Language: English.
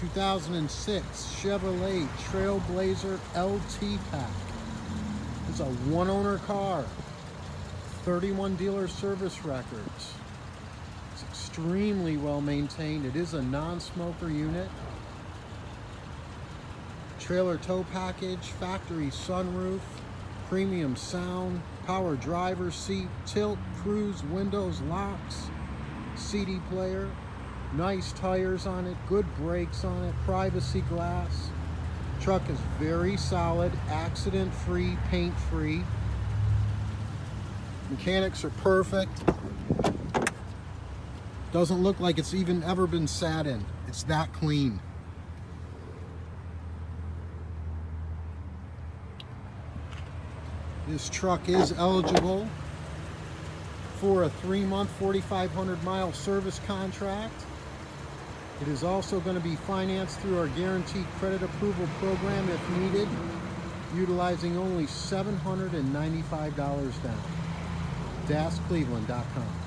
2006 Chevrolet TrailBlazer LT Pack. It's a one-owner car, 31 dealer service records. It's extremely well maintained. It is a non-smoker unit. Trailer tow package, factory sunroof, premium sound, power driver's seat, tilt, cruise, windows, locks, CD player, nice tires on it, good brakes on it, privacy glass. Truck is very solid, accident-free, paint-free. Mechanics are perfect. Doesn't look like it's even ever been sat in. It's that clean. This truck is eligible for a 3-month, 4,500-mile service contract. It is also going to be financed through our guaranteed credit approval program if needed, utilizing only $795 down. DasCleveland.com.